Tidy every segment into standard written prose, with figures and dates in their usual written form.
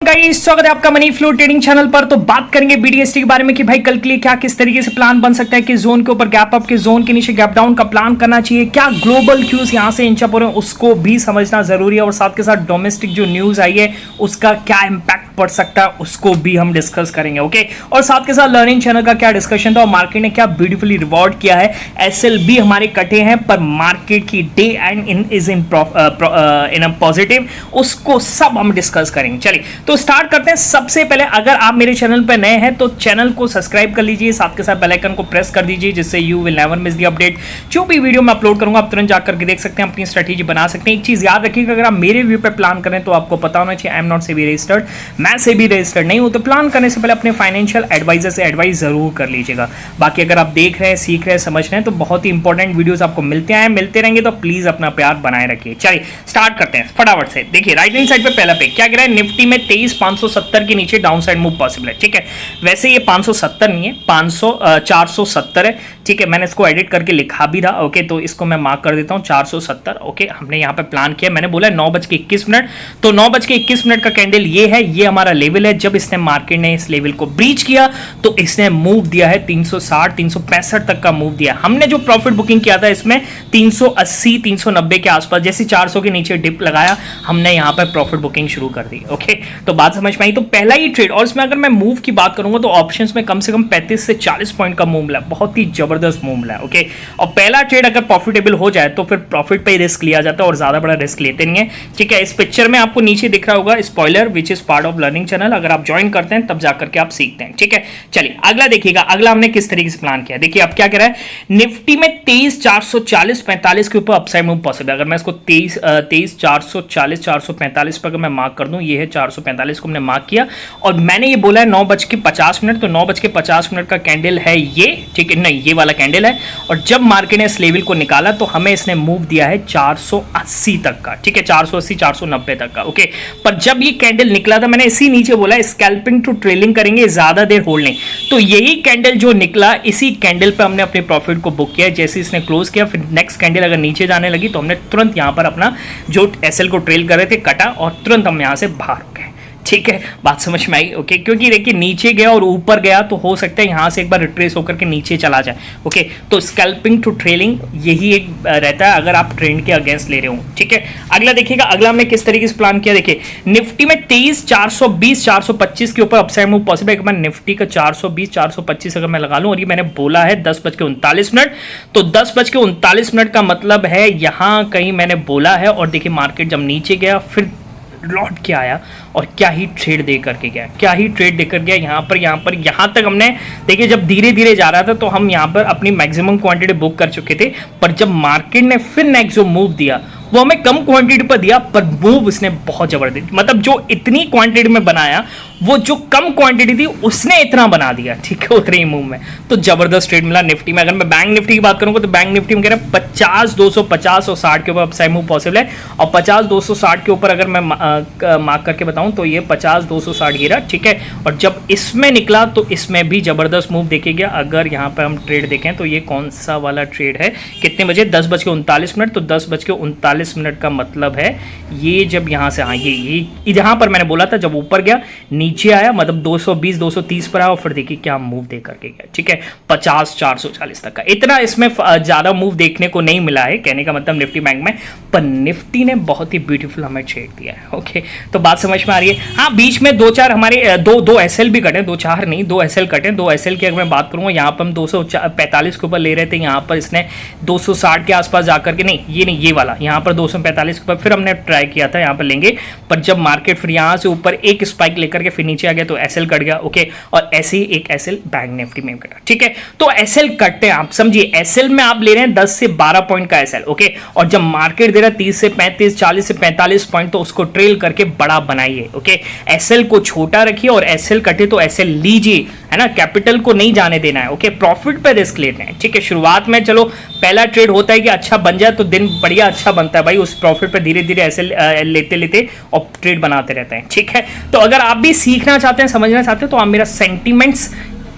Guys स्वागत है आपका मनी फ्लो ट्रेडिंग चैनल पर। तो बात करेंगे बीडीएसटी के बारे में कि भाई कल के लिए क्या किस तरीके से प्लान बन सकता है कि जोन के ऊपर गैप अप के जोन के नीचे गैप डाउन का प्लान करना चाहिए, क्या ग्लोबल क्यूज यहां से इंच अप हो रहे हैं उसको भी समझना जरूरी है, और साथ के साथ डोमेस्टिक जो न्यूज आई है उसका क्या इंपैक्ट पड़ सकता है उसको भी हम डिस्कस करेंगे। ओके, और साथ के साथ लर्निंग चैनल का क्या डिस्कशन था और मार्केट ने क्या ब्यूटीफुली रिवॉर्ड किया है। एसएलबी हमारे कटे हैं पर मार्केट की day and in is in a positive, उसको सब हम डिस्कस करेंगे। चलिए तो स्टार्ट करते हैं। सबसे पहले अगर आप मेरे चैनल पर नए हैं तो चैनल को सब्सक्राइब कर लीजिए, साथ के साथ बेल आइकन को प्रेस कर दीजिए जिससे you will never miss the update. जो भी वीडियो मैं अपलोड करूंगा आप तुरंत जाकर के देख सकते हैं, अपनी स्ट्रेटेजी बना सकते हैं। एक चीज याद रखिएगा, अगर आप मेरे व्यू पे प्लान करें तो आपको पता होना चाहिए I am not SEBI registered, मैं सेबी रजिस्टर्ड नहीं हूं। तो प्लान करने से पहले अपने फाइनेंशियल एडवाइजर से एडवाइस जरूर कर लीजिएगा। बाकी अगर आप देख रहे हैं, सीख रहे हैं, समझ रहे हैं तो बहुत ही इंपॉर्टेंट वीडियोस आपको मिलते रहेंगे, तो प्लीज अपना प्यार बनाए रखिए। चलिए स्टार्ट करते हैं फटाफट से। देखिए राइट हैंड साइड पे पहला पे क्या गिरा है, निफ्टी में 23,570 के नीचे डाउन साइड मूव पॉसिबल है। ठीक है, वैसे ये 570 नहीं है, 470 है। ठीक है, मैंने इसको एडिट करके लिखा भी था। ओके, तो इसको मैं मार्क कर देता हूं 470। ओके, हमने यहाँ पे प्लान किया, मैंने बोला 9:21, तो 9:21 का कैंडल ये है, ये हमारा लेवल है। जब इसने मार्केट ने इस लेवल को ब्रीच किया तो इसने मूव दिया है 360 365 तक का मूव दिया। हमने जो प्रॉफिट बुकिंग किया था इसमें 380 390 के आसपास, जैसे 400 के नीचे डिप लगाया हमने यहाँ पर प्रॉफिट बुकिंग शुरू कर दी। ओके, तो बात समझ में आई। तो पहला ही ट्रेड, और इसमें अगर मैं मूव की बात करूंगा तो ऑप्शंस में कम से कम 35 से 40 पॉइंट का मूव मिला, बहुत ही जबरदस्त मूव मिला। ओके, और पहला ट्रेड अगर प्रॉफिटेबल हो जाए तो फिर प्रॉफिट पे रिस्क लिया जाता है और ज्यादा बड़ा रिस्क लेते नहीं है। ठीक है, इस पिक्चर में आपको नीचे दिख रहा होगा spoiler which is part of learning channel, अगर आप ज्वाइन करते हैं तब जाकर के आप सीखते हैं। ठीक है, चलिए अगला देखिएगा, अगला हमने किस तरीके से प्लान किया। देखिए अब क्या कह रहा है, निफ्टी में 23,440 45 के ऊपर अपसाइड मूव पॉसिबल है। अगर मैं इसको 23,440 445 पर अगर मैं मार्क कर दूं, ये है 445 को हमने मार्क किया, और मैंने ये बोला है 9:50, तो 9:50 का कैंडल है ये। ठीक है, नहीं ये वाला कैंडल है, और जब मार्केट ने इस लेवल को निकाला तो हमें इसने मूव दिया है 480 तक का। ठीक है, 480 490 तक का। ओके, पर जब ये कैंडल निकला था मैंने इसी नीचे बोला स्कैल्पिंग टू ट्रेलिंग करेंगे, ज्यादा देर होल्ड नहीं। तो यही कैंडल जो निकला, इसी कैंडल पे हमने अपने प्रॉफिट को बुक किया। जैसे इसने क्लोज किया फिर नेक्स्ट कैंडल अगर नीचे जाने लगी तो हमने तुरंत यहां पर अपना जो एसएल को ट्रेल कर रहे थे कटा और तुरंत हम यहां से बाहर हो गए। ठीक है, बात समझ में आई। ओके, क्योंकि देखिए नीचे गया और ऊपर गया तो हो सकता है यहां से एक बार रिट्रेस होकर के नीचे चला जाए। ओके, तो स्कैल्पिंग टू ट्रेलिंग यही एक रहता है अगर आप ट्रेंड के अगेंस्ट ले रहे हो। ठीक है, अगला देखिएगा, अगला हमने किस तरीके से प्लान किया। देखिए निफ्टी में 23,420 425 के ऊपर अपसाइड मूव पॉसिबल है। एक बार निफ्टी का 420 425 अगर मैं लगा लूं, और ये मैंने बोला है 10:39, तो 10:39 का मतलब है यहां कहीं मैंने बोला है। और देखिए मार्केट जब नीचे गया फिर लौट के आया और क्या ही ट्रेड दे करके गया, क्या ही ट्रेड देकर गया। यहाँ तक हमने देखिए जब धीरे धीरे जा रहा था तो हम यहाँ पर अपनी मैक्सिमम क्वांटिटी बुक कर चुके थे, पर जब मार्केट ने फिर नेक्स्ट जो मूव दिया वो हमें कम क्वांटिटी पर दिया, पर मूव उसने बहुत जबरदस्त, मतलब जो इतनी क्वांटिटी में बनाया वो जो कम क्वांटिटी थी उसने इतना बना दिया। ठीक है, उतने ही मूव में तो जबरदस्त ट्रेड मिला निफ्टी में। अगर मैं बैंक निफ्टी की बात करूंगा तो बैंक निफ्टी में कह रहा है 50 250 और 60 के ऊपर अपसाइड मूव पॉसिबल है, और 50 260 के ऊपर अगर मैं मार्क करके बताऊं तो ये 50 260 गिरा। ठीक है, और जब इसमें निकला तो इसमें भी जबरदस्त मूव देखे गया। अगर यहाँ पर हम ट्रेड देखें तो ये कौन सा वाला ट्रेड है, कितने बजे, 10:39, तो 10:39 का मतलब है ये जब यहाँ से, हाँ ये यहाँ पर मैंने बोला था जब ऊपर गया नीचे आया, मतलब 220 230 पर आया और फिर देखिए क्या मूव दे करके गया। ठीक है, 50 440 तक का, इतना इसमें ज्यादा मूव देखने को नहीं मिला है, कहने का मतलब निफ्टी बैंक में, पर निफ्टी ने बहुत ही ब्यूटीफुल हमें ट्रेड दिया है। ओके, तो बात समझ में आ रही है। हाँ, बीच में 2-4 हमारे दो एसएल भी कटे, 2-4 नहीं 2 एसएल कटे। 2 एसएल की अगर मैं बात करूंगा, यहाँ पर हम 245 के ऊपर ले रहे थे, यहाँ पर इसने 260 के आसपास जाकर के, नहीं ये वाला यहाँ पर 245 के ऊपर फिर हमने ट्राई किया था यहाँ पर लेंगे, पर जब मार्केट फिर यहाँ से ऊपर एक स्पाइक लेकर के फिर नीचे आ गया तो एसएल कट गया। ओके, और ऐसे ही एक एसएल बैंक निफ्टी में कटा। ठीक है, तो एसएल कटते हैं, आप समझिए एसएल में आप ले रहे हैं 10 से 12 पॉइंट का एसएल। ओके, और जब मार्केट दे रहा है 30 से 35 40 से 45 पॉइंट तो उसको ट्रेल करके बड़ा बनाइए। ओके, एसएल को छोटा रखिए और एसएल कटे तो एसएल लीजिए, है ना, कैपिटल को नहीं जाने देना है। ओके, प्रॉफिट पे रिस्क लेते हैं। ठीक है, शुरुआत में चलो पहला ट्रेड होता है कि अच्छा बन जाए तो दिन बढ़िया अच्छा बनता है भाई, उस प्रॉफिट पे धीरे धीरे एसएल लेते लेते और ट्रेड बनाते रहते हैं। ठीक है, तो अगर आप भी सीखना चाहते हैं, समझना चाहते हैं तो आप मेरा सेंटीमेंट्स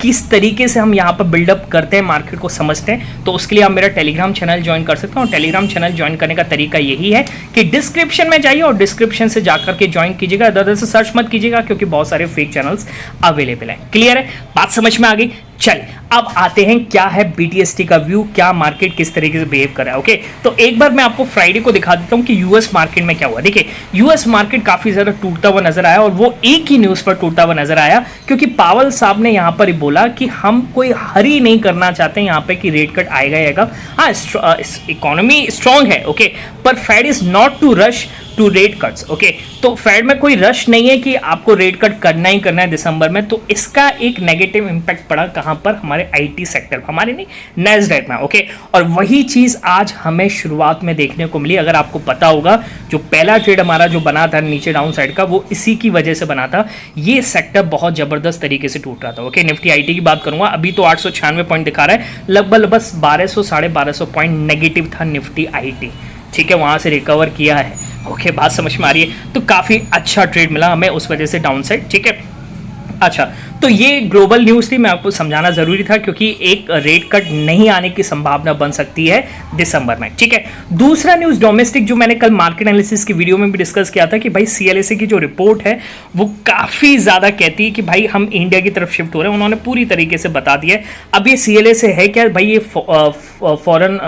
किस तरीके से हम यहाँ पर बिल्डअप करते हैं, मार्केट को समझते हैं, तो उसके लिए आप मेरा टेलीग्राम चैनल ज्वाइन कर सकते हो। और टेलीग्राम चैनल ज्वाइन करने का तरीका यही है कि डिस्क्रिप्शन में जाइए और डिस्क्रिप्शन से जाकर के ज्वाइन कीजिएगा, इधर से सर्च मत कीजिएगा क्योंकि बहुत सारे फेक चैनल्स अवेलेबल है। क्लियर है, बात समझ में आ गई। चल अब आते हैं क्या है BTST का व्यू, क्या मार्केट किस तरीके से बिहेव कर रहा है। ओके, तो एक बार मैं आपको फ्राइडे को दिखा देता हूं कि यूएस मार्केट में क्या हुआ। देखिए यूएस मार्केट काफी ज्यादा टूटता हुआ नजर आया और वो एक ही न्यूज पर टूटता हुआ नजर आया क्योंकि पावल साहब ने यहां पर ही बोला कि हम कोई हरी नहीं करना चाहते यहां पे कि रेट कट आएगा। हाँ, इकोनॉमी स्ट्रांग है, ओके, पर Fed is not to rush to rate cuts. Okay, तो फेड में कोई रश नहीं है कि आपको रेट कट करना ही करना है दिसंबर में। तो इसका एक नेगेटिव इंपैक्ट पड़ा कहां पर, हमारे आईटी सेक्टर, हमारे नहीं नैस्डैक में। ओके, और वही चीज आज हमें शुरुआत में देखने को मिली। अगर आपको पता होगा जो पहला ट्रेड हमारा जो बना था नीचे डाउन साइड का, वो इसी की वजह से बना था। ये सेक्टर बहुत जबरदस्त तरीके से टूट रहा था। ओके, निफ्टी आईटी की बात करूंगा, अभी तो 896 पॉइंट दिखा रहा है, लगभग बस 1200 1250 पॉइंट नेगेटिव था निफ्टी आईटी। ठीक है, वहां से रिकवर किया है। ओके, बात समझ में आ रही है। तो काफी अच्छा ट्रेड मिला हमें उस वजह से डाउन साइड। ठीक है, अच्छा, तो ये ग्लोबल न्यूज़ थी, मैं आपको समझाना ज़रूरी था क्योंकि एक रेट कट नहीं आने की संभावना बन सकती है दिसंबर में। ठीक है, दूसरा न्यूज़ डोमेस्टिक, जो मैंने कल मार्केट एनालिसिस की वीडियो में भी डिस्कस किया था कि भाई CLSA की जो रिपोर्ट है वो काफ़ी ज़्यादा कहती है कि भाई हम इंडिया की तरफ शिफ्ट हो रहे हैं। उन्होंने पूरी तरीके से बता दिया है। अब ये CLSA है क्या भाई, ये फॉरेन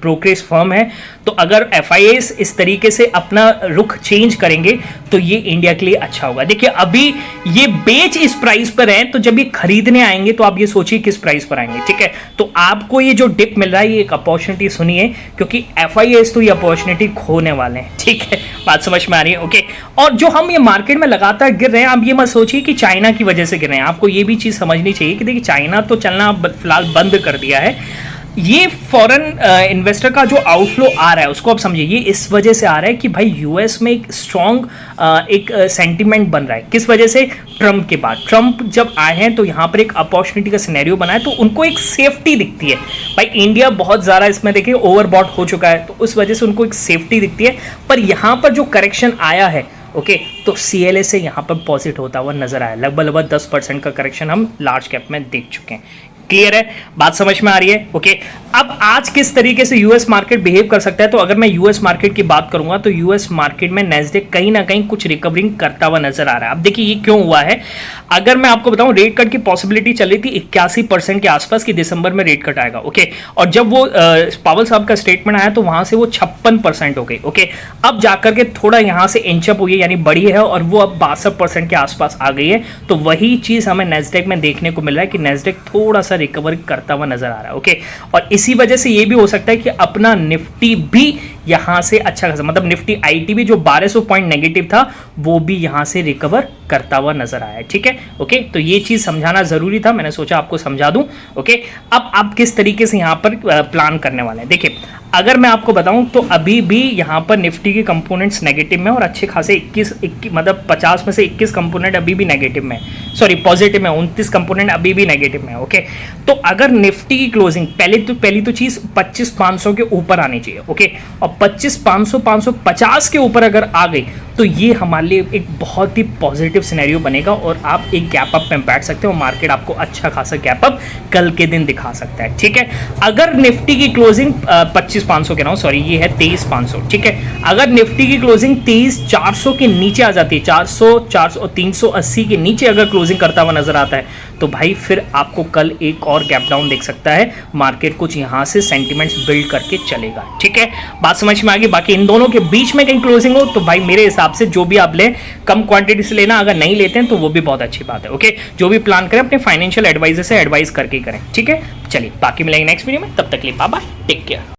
ब्रोकरेज फर्म है, तो अगर FIAs इस तरीके से अपना रुख चेंज करेंगे तो ये इंडिया के लिए अच्छा होगा। देखिए अभी ये बेच इस प्राइस पर है, तो जब ये खरीदने आएंगे तो आप ये सोचिए किस प्राइस पर आएंगे। ठीक है, तो आपको ये जो डिप मिल रहा है ये एक अपॉर्चुनिटी सुनिए, क्योंकि FIAs तो ये अपॉर्चुनिटी खोने वाले हैं। ठीक है, बात समझ में आ रही है। ओके, और जो हम ये मार्केट में लगातार गिर रहे हैं, आप ये मत सोचिए कि चाइना की वजह से गिर रहे हैं। आपको ये भी चीज समझनी चाहिए कि देखिए चाइना तो चलना फिलहाल बंद कर दिया है। ये फॉरेन इन्वेस्टर का जो आउटफ्लो आ रहा है उसको आप समझिए, ये इस वजह से आ रहा है कि भाई यूएस में एक स्ट्रॉन्ग एक सेंटिमेंट बन रहा है। किस वजह से, ट्रम्प के बाद। ट्रम्प जब आए हैं तो यहाँ पर एक अपॉर्चुनिटी का सिनेरियो बना है, तो उनको एक सेफ्टी दिखती है। भाई इंडिया बहुत ज़्यादा इसमें देखिए ओवरबॉट हो चुका है, तो उस वजह से उनको एक सेफ्टी दिखती है। पर यहाँ पर जो करेक्शन आया है, ओके, तो CLSA यहाँ पर पॉजिटिव होता हुआ नजर आया। लगभग 10% का करेक्शन हम लार्ज कैप में देख चुके हैं। क्लियर है, बात समझ में आ रही है। ओके, अब आज किस तरीके से यूएस मार्केट बिहेव कर सकता है, तो अगर मैं यूएस मार्केट की बात करूंगा तो यूएस मार्केट में नैस्डैक कहीं ना कहीं कुछ रिकवरिंग करता हुआ नजर आ रहा है। अब देखिए ये क्यों हुआ है, अगर मैं आपको बताऊं, रेट कट की पॉसिबिलिटी चल रही थी 81% के आसपास कि दिसंबर में रेट कट आएगा। ओके, और जब वो पावल साहब का स्टेटमेंट आया तो वहां से वो 56% हो गई। ओके, अब जाकर के थोड़ा यहां से इंचअप हुई है, यानी बढ़ी है, और वो अब 62% के आसपास आ गई है। तो वही चीज हमें नैस्डैक में देखने को मिल रहा है कि नैस्डैक थोड़ा सा रिकवर करता हुआ नजर आ रहा है। ओके, और इसी वजह से ये भी हो सकता है कि अपना निफ्टी भी यहां से अच्छा खासा, मतलब निफ्टी आईटी भी जो 1200 पॉइंट नेगेटिव था वो भी यहां से रिकवर करता हुआ नजर आया है। ठीक है, ओके, तो ये चीज समझाना जरूरी था, मैंने सोचा आपको समझा दूं। ओके, अब आप किस तरीके से यहां पर प्लान करने वाले हैं, देखिए अगर मैं आपको बताऊं तो अभी भी यहां पर निफ्टी के कंपोनेंट्स नेगेटिव में और अच्छे खासे 21 मतलब 50 में से 21 कंपोनेंट अभी भी नेगेटिव में, सॉरी पॉजिटिव में, 29 कंपोनेंट अभी भी नेगेटिव में। ओके, तो अगर निफ्टी की क्लोजिंग पहली तो चीज 25,500 के ऊपर आनी चाहिए। ओके, और 25,500 550 के ऊपर अगर आ गई तो ये हमारे लिए एक बहुत ही पॉजिटिव सिनेरियो बनेगा और आप एक गैप अप में बैठ सकते हो। मार्केट आपको अच्छा खासा गैप अप कल के दिन दिखा सकता है। ठीक है, अगर निफ्टी की क्लोजिंग 25,500 कह रहा हूं, सॉरी ये है 23,500। ठीक है, अगर निफ्टी की क्लोजिंग 23,400 के नीचे आ जाती है, 400 400 380 के नीचे अगर क्लोजिंग करता हुआ नजर आता है तो भाई फिर आपको कल एक और गैप डाउन देख सकता है। मार्केट कुछ यहां से सेंटिमेंट्स बिल्ड करके चलेगा। ठीक है, बात समझ में आ गई। बाकी इन दोनों के बीच में कहीं क्लोजिंग हो तो भाई मेरे हिसाब से जो भी आप लें कम क्वांटिटी से लेना, अगर नहीं लेते हैं तो वो भी बहुत अच्छी बात है। ओके, जो भी प्लान करें अपने फाइनेंशियल एडवाइजर से एडवाइस करके करें। ठीक है, चलिए बाकी मिलेंगे नेक्स्ट वीडियो में, तब तक के लिए बाय बाय, टेक केयर।